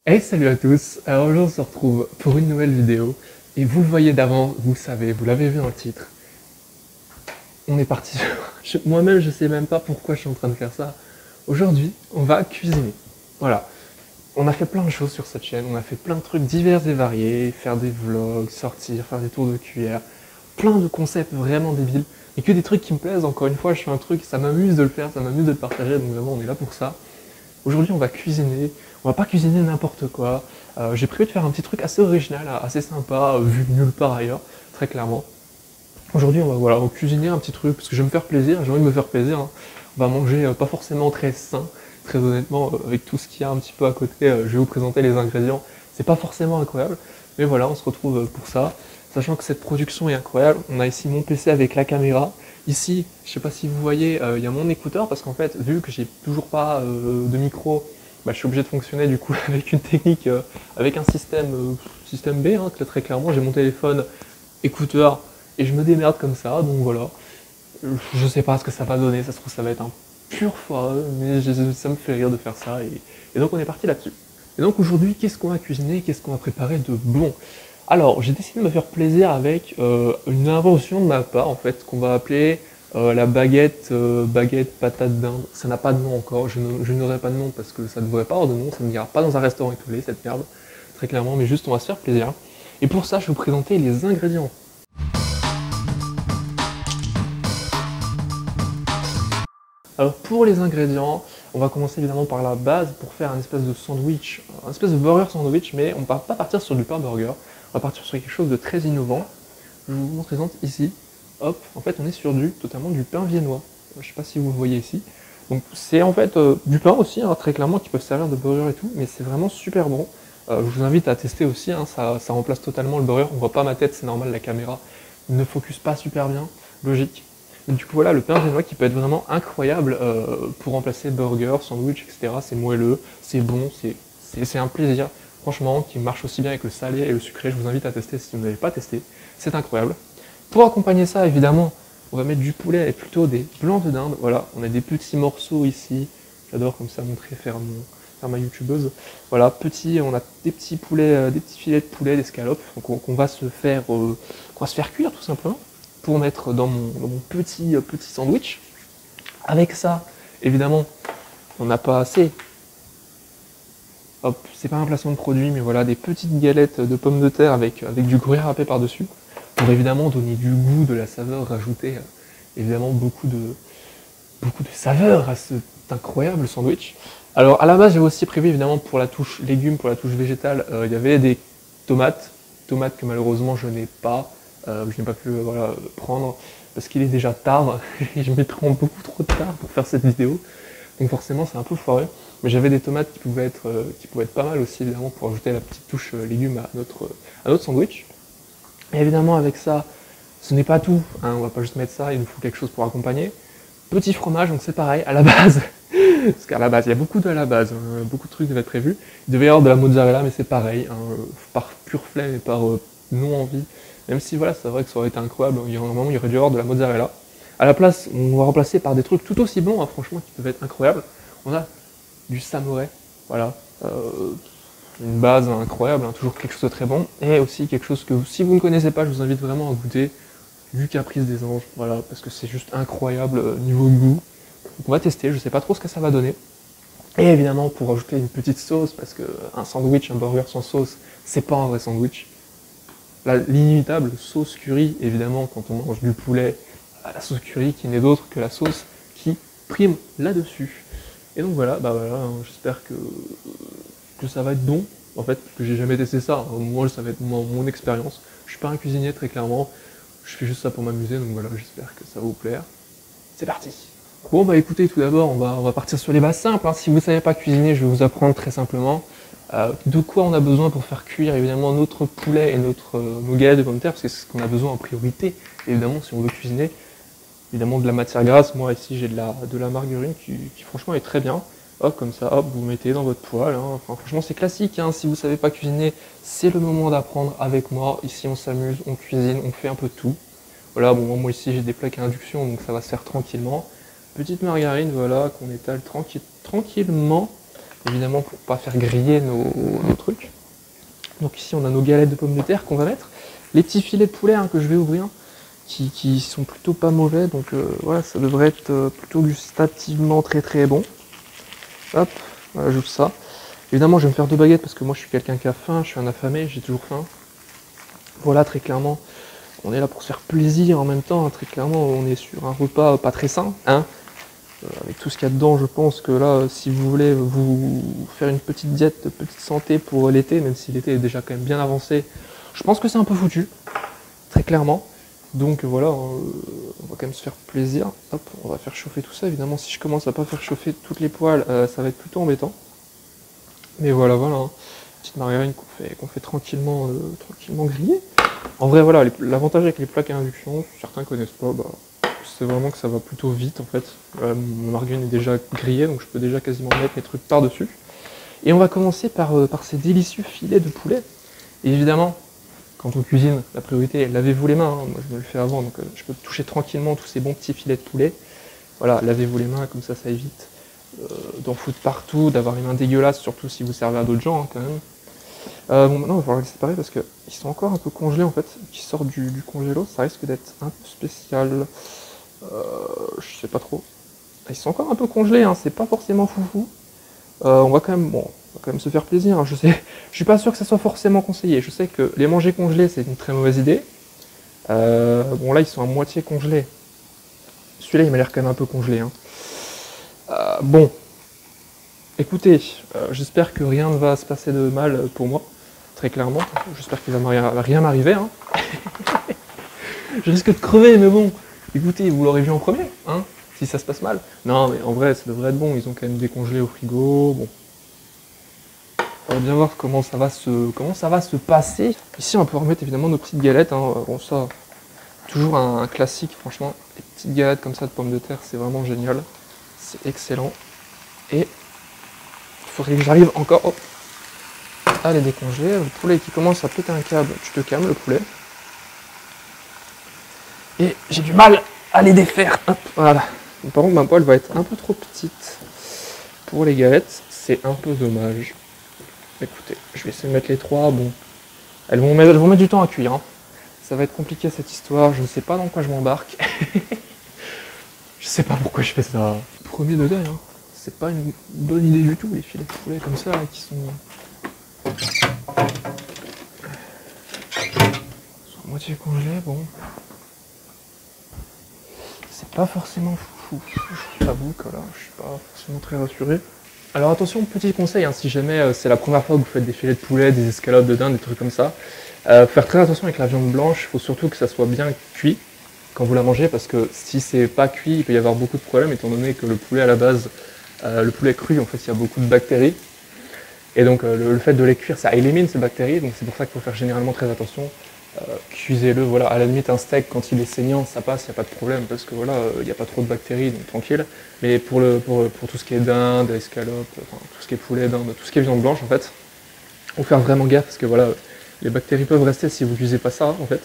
Hey, salut à tous. Alors aujourd'hui on se retrouve pour une nouvelle vidéo et vous le voyez d'avant, vous le savez, vous l'avez vu dans le titre. On est parti. Moi-même je sais même pas pourquoi je suis en train de faire ça. Aujourd'hui on va cuisiner. Voilà. On a fait plein de choses sur cette chaîne, on a fait plein de trucs divers et variés, faire des vlogs, sortir, faire des tours de cuillère, plein de concepts vraiment débiles et que des trucs qui me plaisent. Encore une fois je fais un truc, ça m'amuse de le faire, ça m'amuse de le partager, donc vraiment on est là pour ça. Aujourd'hui, on va cuisiner. On va pas cuisiner n'importe quoi. J'ai prévu de faire un petit truc assez original, assez sympa, vu nulle part ailleurs, très clairement. Aujourd'hui, on va cuisiner un petit truc parce que je vais me faire plaisir. J'ai envie de me faire plaisir, hein. On va manger pas forcément très sain, très honnêtement, avec tout ce qu'il y a un petit peu à côté. Je vais vous présenter les ingrédients. C'est pas forcément incroyable, mais voilà, on se retrouve pour ça. Sachant que cette production est incroyable. On a ici mon PC avec la caméra. Ici, je sais pas si vous voyez, il y a mon écouteur parce qu'en fait, vu que j'ai toujours pas de micro, bah, je suis obligé de fonctionner du coup avec une technique, avec un système B, hein, très clairement. J'ai mon téléphone, écouteur, et je me démerde comme ça, donc voilà. Je sais pas ce que ça va donner, ça se trouve ça va être un pur foireux, mais ça me fait rire de faire ça, et donc on est parti là-dessus. Et donc aujourd'hui, qu'est-ce qu'on va cuisiner, qu'est-ce qu'on va préparer de bon? Alors, j'ai décidé de me faire plaisir avec une invention de ma part, en fait, qu'on va appeler la baguette patate d'Inde. Ça n'a pas de nom encore, je n'aurai pas de nom parce que ça ne devrait pas avoir de nom, ça ne ira pas dans un restaurant étoilé, cette merde, très clairement, mais juste on va se faire plaisir. Et pour ça, je vais vous présenter les ingrédients. Alors pour les ingrédients, on va commencer évidemment par la base pour faire un espèce de sandwich, un espèce de burger sandwich, mais on ne va pas partir sur du pain burger, on va partir sur quelque chose de très innovant. Je vous présente ici, hop, en fait on est sur totalement du pain viennois. Je ne sais pas si vous le voyez ici. Donc c'est en fait du pain aussi, hein, très clairement, qui peut servir de burger et tout, mais c'est vraiment super bon. Je vous invite à tester aussi, hein, ça remplace totalement le burger. On voit pas ma tête, c'est normal, la caméra ne focus pas super bien, logique. Et du coup voilà, le pain viennois qui peut être vraiment incroyable pour remplacer burger, sandwich, etc. C'est moelleux, c'est bon, c'est un plaisir, franchement, qui marche aussi bien avec le salé et le sucré. Je vous invite à tester si vous n'avez pas testé, c'est incroyable. Pour accompagner ça, évidemment, on va mettre du poulet et plutôt des blancs de dinde. Voilà, on a des petits morceaux ici. J'adore comme ça montrer, faire ma youtubeuse. Voilà, on a des petits poulets, des petits filets de poulet, d'escalope, qu'on va se faire, cuire tout simplement pour mettre dans mon petit sandwich. Avec ça, évidemment, on n'a pas assez. Hop, c'est pas un placement de produit, mais voilà, des petites galettes de pommes de terre avec du gruyère râpé par-dessus, pour évidemment donner du goût, de la saveur, rajouter évidemment beaucoup de saveur à cet incroyable sandwich. Alors à la base, j'avais aussi prévu évidemment pour la touche légumes, pour la touche végétale, il y avait des tomates que malheureusement je n'ai pas, je n'ai pas pu voilà, prendre parce qu'il est déjà tard et je m'étends beaucoup trop tard pour faire cette vidéo. Donc forcément c'est un peu foiré. Mais j'avais des tomates qui pouvaient être pas mal aussi évidemment pour ajouter la petite touche légumes à notre sandwich. Et évidemment avec ça, ce n'est pas tout, hein, on va pas juste mettre ça, il nous faut quelque chose pour accompagner. Petit fromage, donc c'est pareil, à la base, parce qu'à la base, il y a beaucoup de à la base, hein, beaucoup de trucs devaient être prévus. Il devait y avoir de la mozzarella, mais c'est pareil, hein, par pure flemme et par non-envie. Même si voilà, c'est vrai que ça aurait été incroyable, il y a un moment il y aurait dû y avoir de la mozzarella. À la place, on va remplacer par des trucs tout aussi bons, hein, franchement, qui peuvent être incroyables. On a du samouraï, voilà, une base incroyable, hein, toujours quelque chose de très bon, et aussi quelque chose que si vous ne connaissez pas, je vous invite vraiment à goûter, du Caprice des Anges, voilà, parce que c'est juste incroyable niveau goût. Donc on va tester, je sais pas trop ce que ça va donner. Et évidemment, pour ajouter une petite sauce, parce que un sandwich, un burger sans sauce, c'est pas un vrai sandwich. L'inimitable sauce curry, évidemment, quand on mange du poulet, la sauce curry qui n'est d'autre que la sauce qui prime là-dessus. Et donc voilà, bah voilà, hein, j'espère que ça va être bon, en fait, que j'ai jamais testé ça. Moi, ça va être mon expérience. Je suis pas un cuisinier, très clairement. Je fais juste ça pour m'amuser, donc voilà, j'espère que ça va vous plaire. C'est parti. Bon bah écoutez, tout d'abord, on va partir sur les bases simples, hein. Si vous ne savez pas cuisiner, je vais vous apprendre très simplement de quoi on a besoin pour faire cuire évidemment notre poulet et nos galettes de pommes de terre, parce que c'est ce qu'on a besoin en priorité, évidemment, si on veut cuisiner. Évidemment de la matière grasse, moi ici j'ai de la margarine qui franchement est très bien. Hop, comme ça, hop, vous mettez dans votre poêle, hein. Enfin, franchement c'est classique, hein. Si vous ne savez pas cuisiner, c'est le moment d'apprendre avec moi. Ici on s'amuse, on cuisine, on fait un peu de tout. Voilà, bon moi ici j'ai des plaques à induction, donc ça va se faire tranquillement. Petite margarine, voilà, qu'on étale tranquillement. évidemment pour pas faire griller nos trucs. Donc ici on a nos galettes de pommes de terre qu'on va mettre, les petits filets de poulet hein, que je vais ouvrir, qui sont plutôt pas mauvais, donc voilà, ça devrait être plutôt gustativement très très bon. Hop, voilà, j'ouvre ça. Évidemment je vais me faire 2 baguettes parce que moi je suis quelqu'un qui a faim, je suis un affamé, j'ai toujours faim. Voilà, très clairement, on est là pour se faire plaisir en même temps, hein, très clairement on est sur un repas pas très sain, hein. Avec tout ce qu'il y a dedans, je pense que là, si vous voulez vous faire une petite diète, petite santé pour l'été, même si l'été est déjà quand même bien avancé, je pense que c'est un peu foutu, très clairement. Donc voilà, on va quand même se faire plaisir. Hop, on va faire chauffer tout ça. Évidemment, si je commence à pas faire chauffer toutes les poêles, ça va être plutôt embêtant. Mais voilà, voilà, hein. Petite margarine qu'on fait tranquillement, tranquillement griller. En vrai, voilà, l'avantage avec les plaques à induction, certains connaissent pas, bah, c'est vraiment que ça va plutôt vite en fait. Ma margarine est déjà grillée, donc je peux déjà quasiment mettre mes trucs par-dessus. Et on va commencer par ces délicieux filets de poulet. Et évidemment, quand on cuisine, la priorité est lavez-vous les mains. Hein. Moi je me le fais avant, donc je peux toucher tranquillement tous ces bons petits filets de poulet. Voilà, lavez-vous les mains, comme ça évite d'en foutre partout, d'avoir les mains dégueulasses, surtout si vous servez à d'autres gens hein, quand même. Bon, maintenant, il va falloir les séparer parce qu'ils sont encore un peu congelés en fait, qui sortent du congélo. Ça risque d'être un peu spécial. Je sais pas trop. Ils sont encore un peu congelés, hein, c'est pas forcément foufou. On va quand même se faire plaisir. Hein, je suis pas sûr que ça soit forcément conseillé. Je sais que les manger congelés, c'est une très mauvaise idée. Bon, là, ils sont à moitié congelés. Celui-là, il m'a l'air quand même un peu congelé. Hein. Bon, écoutez, j'espère que rien ne va se passer de mal pour moi, très clairement. J'espère qu'il va rien m'arriver. Hein. Je risque de crever, mais bon, écoutez, vous l'aurez vu en premier, hein, si ça se passe mal. Non, mais en vrai, ça devrait être bon, ils ont quand même décongelé au frigo, bon. On va bien voir comment ça va se passer. Ici, on va pouvoir mettre évidemment nos petites galettes, hein. Bon, ça, toujours un classique, franchement. Les petites galettes comme ça de pommes de terre, c'est vraiment génial. C'est excellent. Et il faudrait que j'arrive encore à les décongeler. Le poulet qui commence à péter un câble, tu te calmes, le poulet. Et j'ai du mal à les défaire. Hop, voilà. Par contre, ma poêle va être un peu trop petite pour les galettes. C'est un peu dommage. Écoutez, je vais essayer de mettre les 3. Bon, elles vont mettre du temps à cuire. Hein. Ça va être compliqué cette histoire. Je ne sais pas dans quoi je m'embarque. Je sais pas pourquoi je fais ça. Premier degré, hein. C'est pas une bonne idée du tout, les filets de poulet comme ça, là, qui sont à moitié congelés. Bon. Pas forcément fou, j'avoue que là je suis pas forcément très rassuré. Alors attention, petit conseil, hein, si jamais c'est la première fois que vous faites des filets de poulet, des escalopes de dinde, des trucs comme ça, faut faire très attention avec la viande blanche, il faut surtout que ça soit bien cuit quand vous la mangez, parce que si c'est pas cuit, il peut y avoir beaucoup de problèmes, étant donné que le poulet à la base, le poulet cru, en fait il y a beaucoup de bactéries, et donc le fait de les cuire, ça élimine ces bactéries, donc c'est pour ça qu'il faut faire généralement très attention. Cuisez-le, voilà, à la limite un steak quand il est saignant ça passe, il n'y a pas de problème parce que voilà, il n'y a pas trop de bactéries donc tranquille. Mais pour tout ce qui est dinde, escalope, enfin, tout ce qui est poulet, dinde, tout ce qui est viande blanche en fait, faut faire vraiment gaffe parce que voilà, les bactéries peuvent rester si vous cuisez pas ça en fait.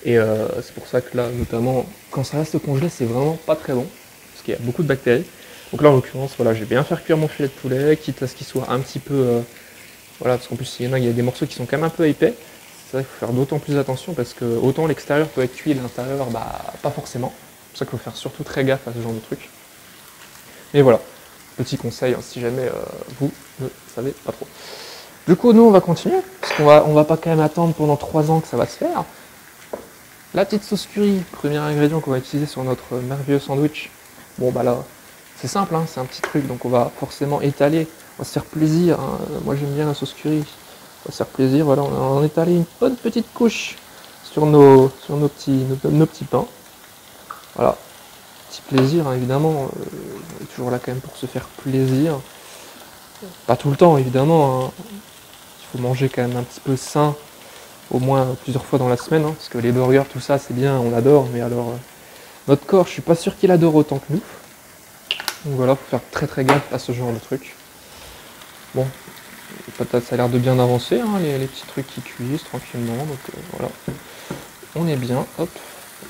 Et c'est pour ça que là, notamment, quand ça reste congelé, c'est vraiment pas très bon parce qu'il y a beaucoup de bactéries. Donc là en l'occurrence, voilà, je vais bien faire cuire mon filet de poulet, quitte à ce qu'il soit un petit peu, voilà, parce qu'en plus il y a des morceaux qui sont quand même un peu épais. C'est vrai qu'il faut faire d'autant plus attention parce que autant l'extérieur peut être cuit, l'intérieur, bah, pas forcément. C'est pour ça qu'il faut faire surtout très gaffe à ce genre de truc. Mais voilà, petit conseil, hein, si jamais vous ne savez pas trop. Du coup, nous, on va continuer, parce qu'on va pas quand même attendre pendant 3 ans que ça va se faire. La petite sauce curry, premier ingrédient qu'on va utiliser sur notre merveilleux sandwich. Bon, bah là, c'est simple, hein, c'est un petit truc, donc on va forcément étaler, on va se faire plaisir. Hein. Moi, j'aime bien la sauce curry. On va se faire plaisir, voilà, on a étalé une bonne petite couche sur nos petits pains. Voilà, petit plaisir, hein, évidemment, on est toujours là quand même pour se faire plaisir. Pas tout le temps, évidemment, hein. Il faut manger quand même un petit peu sain, au moins plusieurs fois dans la semaine, hein, parce que les burgers, tout ça, c'est bien, on adore, mais alors, notre corps, je suis pas sûr qu'il adore autant que nous. Donc voilà, faut faire très très gaffe à ce genre de truc. Bon. Les patates, ça a l'air de bien avancer, hein, les petits trucs qui cuisent tranquillement, donc voilà. On est bien, hop,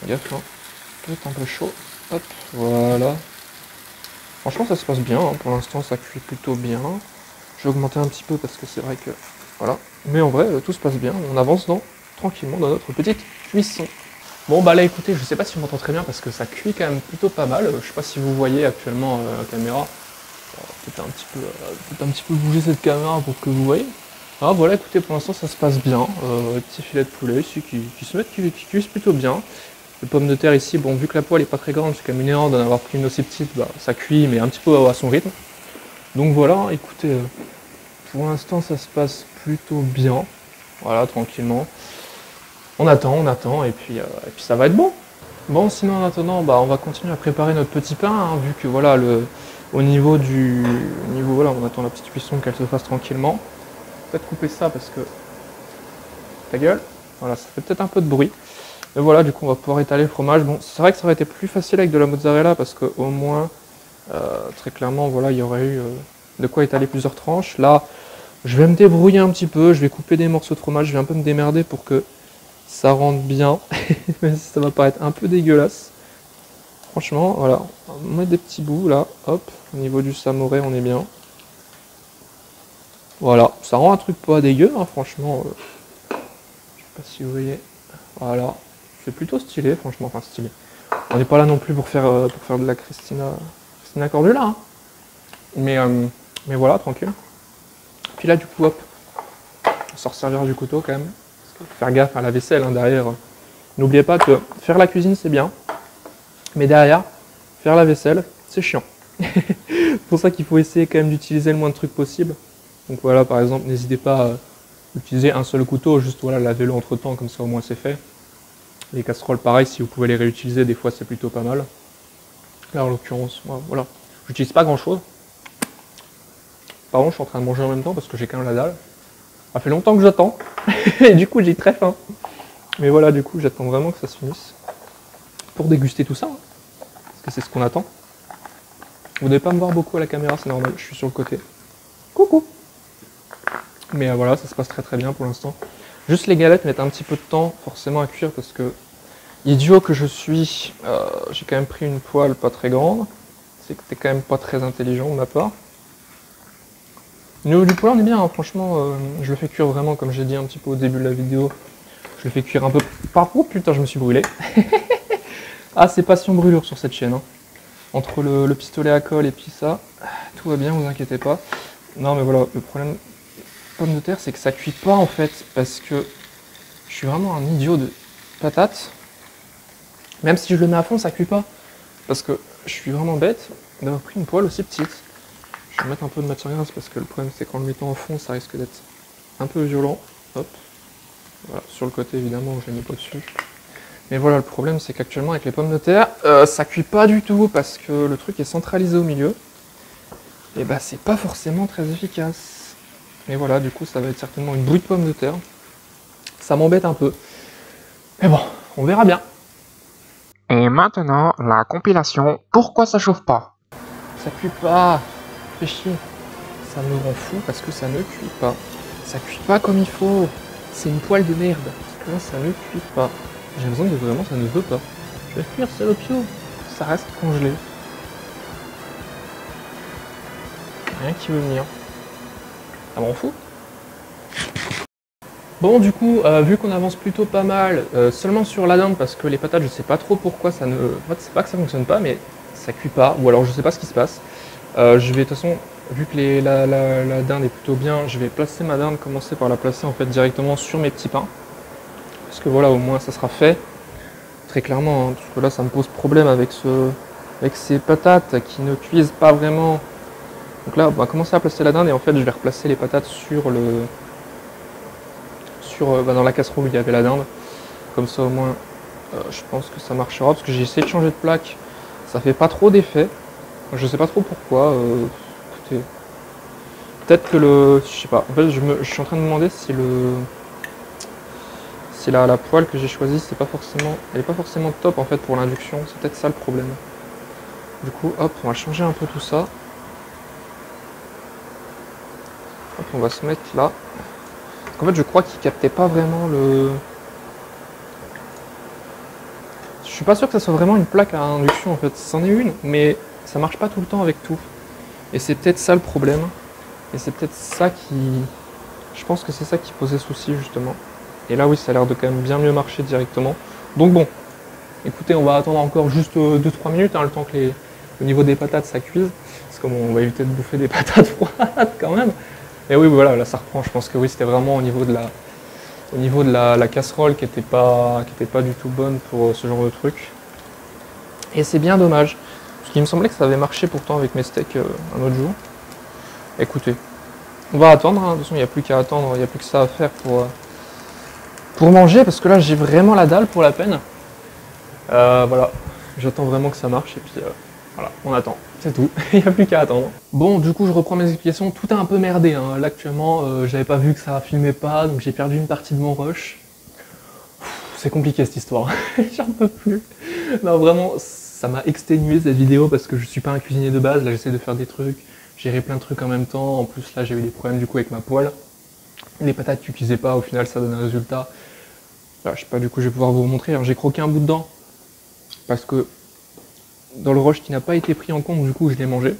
gaffe, hein. Peut-être un peu chaud, hop, voilà. Franchement, ça se passe bien, hein. Pour l'instant, ça cuit plutôt bien. Je vais augmenter un petit peu parce que c'est vrai que... Voilà. Mais en vrai, tout se passe bien. On avance tranquillement dans notre petite cuisson. Bon bah là écoutez, je sais pas si on m'entend très bien parce que ça cuit quand même plutôt pas mal. Je sais pas si vous voyez actuellement la caméra. Peut-être un petit peu bouger cette caméra pour que vous voyez. Ah voilà, écoutez, pour l'instant ça se passe bien. Petit filet de poulet ici qui cuisent plutôt bien. Les pommes de terre ici, bon vu que la poêle est pas très grande, c'est quand même une erreur d'en avoir pris une aussi petite, bah, ça cuit mais un petit peu à son rythme. Donc voilà, écoutez, pour l'instant ça se passe plutôt bien. Voilà, tranquillement. On attend, et puis ça va être bon. Bon, sinon en attendant, bah, on va continuer à préparer notre petit pain, hein, vu que voilà, au niveau, voilà, on attend la petite cuisson qu'elle se fasse tranquillement. Peut-être couper ça parce que... Ta gueule. Voilà, ça fait peut-être un peu de bruit. Et voilà, du coup, on va pouvoir étaler le fromage. Bon, c'est vrai que ça aurait été plus facile avec de la mozzarella parce qu'au moins, très clairement, voilà, il y aurait eu de quoi étaler plusieurs tranches. Là, je vais me débrouiller un petit peu, je vais couper des morceaux de fromage, je vais un peu me démerder pour que ça rentre bien, même si ça va paraître un peu dégueulasse. Franchement, voilà, on va mettre des petits bouts là, hop, au niveau du samouraï, on est bien. Voilà, ça rend un truc pas dégueu, hein, franchement. Je sais pas si vous voyez. Voilà, c'est plutôt stylé, franchement, enfin stylé. On n'est pas là non plus pour faire de la Christina Cordula, hein. Mais voilà, tranquille. Puis là, du coup, hop, on s'en servir du couteau quand même. Faire gaffe à la vaisselle, hein, derrière. N'oubliez pas que faire la cuisine, c'est bien. Mais derrière, faire la vaisselle, c'est chiant. C'est pour ça qu'il faut essayer quand même d'utiliser le moins de trucs possible. Donc voilà, par exemple, n'hésitez pas à utiliser un seul couteau, juste voilà, lavez-le entre temps, comme ça au moins c'est fait. Les casseroles, pareil, si vous pouvez les réutiliser, des fois c'est plutôt pas mal. Là, en l'occurrence, voilà, j'utilise pas grand chose. Par contre, je suis en train de manger en même temps parce que j'ai quand même la dalle. Ça fait longtemps que j'attends, et du coup j'ai très faim. Mais voilà, du coup, j'attends vraiment que ça se finisse pour déguster tout ça, hein, parce que c'est ce qu'on attend. Vous devez pas me voir beaucoup à la caméra, c'est normal, je suis sur le côté. Coucou. Mais voilà, ça se passe très très bien pour l'instant. Juste les galettes mettent un petit peu de temps forcément à cuire parce que, idiot que je suis, j'ai quand même pris une poêle pas très grande. C'est que t'es quand même pas très intelligent de ma part. Au niveau du poulet, on est bien, hein. Franchement, je le fais cuire vraiment comme j'ai dit un petit peu au début de la vidéo. Je le fais cuire un peu par... Oh putain, je me suis brûlé. Ah, c'est passion brûlure sur cette chaîne, hein. Entre le pistolet à colle et puis ça, tout va bien, vous inquiétez pas. Non mais voilà, le problème pomme de terre, c'est que ça cuit pas en fait, parce que je suis vraiment un idiot de patate. Même si je le mets à fond, ça cuit pas. Parce que je suis vraiment bête d'avoir pris une poêle aussi petite. Je vais mettre un peu de matière grasse parce que le problème c'est qu'en le mettant en fond, ça risque d'être un peu violent. Hop. Voilà, sur le côté évidemment, je l'ai mis pas dessus. Mais voilà, le problème c'est qu'actuellement avec les pommes de terre, ça cuit pas du tout parce que le truc est centralisé au milieu. Et bah c'est pas forcément très efficace. Mais voilà, du coup ça va être certainement une bouillie de pommes de terre. Ça m'embête un peu. Mais bon, on verra bien. Et maintenant, la compilation Pourquoi ça chauffe pas? Ça cuit pas. Fais chier. Ça me rend fou parce que ça ne cuit pas. Ça cuit pas comme il faut. C'est une poêle de merde. Parce que là, ça ne cuit pas. J'ai l'impression que vraiment ça ne veut pas. Je vais cuire salopio. Ça reste congelé. Rien qui veut venir. Ça me rend fou. Bon, du coup, vu qu'on avance plutôt pas mal, seulement sur la dinde, parce que les patates, je sais pas trop pourquoi ça ne... En fait, c'est pas que ça fonctionne pas, mais ça cuit pas, ou alors je sais pas ce qui se passe. Je vais, de toute façon, vu que la dinde est plutôt bien, je vais placer ma dinde, commencer par la placer en fait directement sur mes petits pains. Parce que voilà, au moins ça sera fait. Très clairement, hein, parce que là, ça me pose problème avec ces patates qui ne cuisent pas vraiment. Donc là, on va commencer à placer la dinde, et en fait, je vais replacer les patates sur dans la casserole où il y avait la dinde. Comme ça au moins je pense que ça marchera, parce que j'ai essayé de changer de plaque, ça fait pas trop d'effet. Je sais pas trop pourquoi. Écoutez, peut-être que je sais pas, en fait je suis en train de me demander si la poêle que j'ai choisie, elle est pas forcément top en fait pour l'induction, c'est peut-être ça le problème. Du coup hop, on va changer un peu tout ça. Hop, on va se mettre là. En fait, je crois qu'il captait pas vraiment le... Je suis pas sûr que ça soit vraiment une plaque à induction en fait. C'en est une, mais ça marche pas tout le temps avec tout. Et c'est peut-être ça le problème. Et c'est peut-être ça qui... Je pense que c'est ça qui posait souci justement. Et là oui, ça a l'air de quand même bien mieux marcher directement. Donc bon, écoutez, on va attendre encore juste 2-3 minutes, hein, le temps que au niveau des patates ça cuise. Parce qu'on va éviter de bouffer des patates froides quand même. Et oui, voilà, là ça reprend. Je pense que oui, c'était vraiment au niveau de la casserole qui était pas du tout bonne pour ce genre de truc. Et c'est bien dommage. Parce qu'il me semblait que ça avait marché pourtant avec mes steaks un autre jour. Écoutez, on va attendre, hein. De toute façon il n'y a plus qu'à attendre, il n'y a plus que ça à faire pour manger, parce que là j'ai vraiment la dalle pour la peine. Voilà, j'attends vraiment que ça marche et puis voilà, on attend, c'est tout, il n'y a plus qu'à attendre. Bon, du coup je reprends mes explications, tout a un peu merdé, hein. Là actuellement j'avais pas vu que ça filmait pas, donc j'ai perdu une partie de mon rush. C'est compliqué cette histoire, j'en peux plus. Non vraiment, ça m'a exténué cette vidéo parce que je suis pas un cuisinier de base, là j'essaie de faire des trucs, gérer plein de trucs en même temps, en plus là j'ai eu des problèmes du coup avec ma poêle. Les patates qui cuisaient pas, au final ça donne un résultat. Là, je sais pas, du coup je vais pouvoir vous montrer, alors, j'ai croqué un bout dedans, parce que dans le rush qui n'a pas été pris en compte, du coup je l'ai mangé.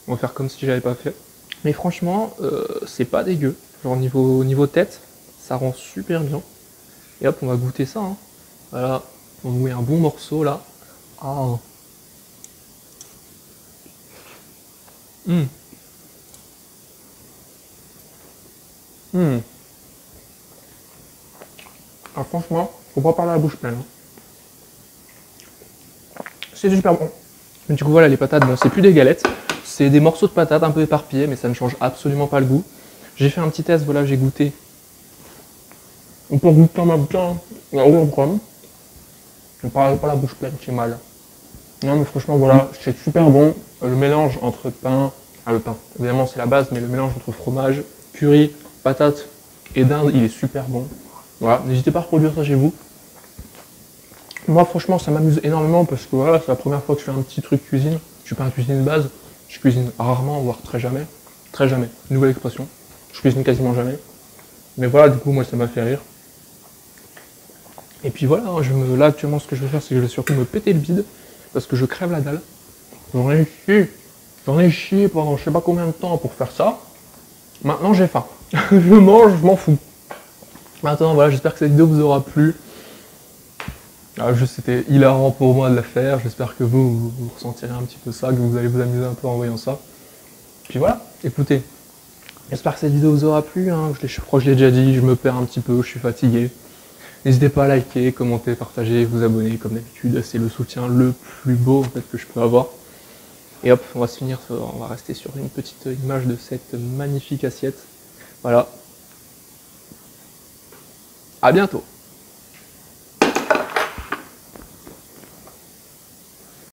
On va faire comme si j'avais pas fait. Mais franchement, c'est pas dégueu. Genre niveau tête, ça rend super bien. Et hop, on va goûter ça, hein. Voilà, on met un bon morceau là. Ah. Hum. Hum. Ah, franchement, faut pas parler à la bouche pleine. C'est super bon. Du coup voilà, les patates, bon c'est plus des galettes, c'est des morceaux de patates un peu éparpillés, mais ça ne change absolument pas le goût. J'ai fait un petit test, voilà, j'ai goûté. On peut goûter en même temps, il n'y a aucun problème. Je ne parle pas la bouche pleine, j'ai mal. Non mais franchement voilà, c'est super bon. Le mélange entre pain, le pain, évidemment c'est la base, mais le mélange entre fromage, curry, patates et dinde, il est super bon. Voilà, n'hésitez pas à reproduire ça chez vous. Moi franchement ça m'amuse énormément parce que voilà, c'est la première fois que je fais un petit truc cuisine. Je suis pas un cuisinier de base, je cuisine rarement, voire très jamais. Très jamais, nouvelle expression. Je cuisine quasiment jamais. Mais voilà, du coup moi ça m'a fait rire. Et puis voilà, hein, là actuellement ce que je vais faire c'est que je vais surtout me péter le bide parce que je crève la dalle. J'en ai chié pendant je sais pas combien de temps pour faire ça. Maintenant j'ai faim. Je mange, je m'en fous. Maintenant voilà, j'espère que cette vidéo vous aura plu. C'était hilarant pour moi de la faire, j'espère que vous ressentirez un petit peu ça, que vous allez vous amuser un peu en voyant ça. Puis voilà, écoutez, j'espère que cette vidéo vous aura plu, hein. Je crois que je l'ai déjà dit, je me perds un petit peu, je suis fatigué. N'hésitez pas à liker, commenter, partager, vous abonner comme d'habitude, c'est le soutien le plus beau en fait, que je peux avoir. Et hop, on va se finir, on va rester sur une petite image de cette magnifique assiette. Voilà. À bientôt.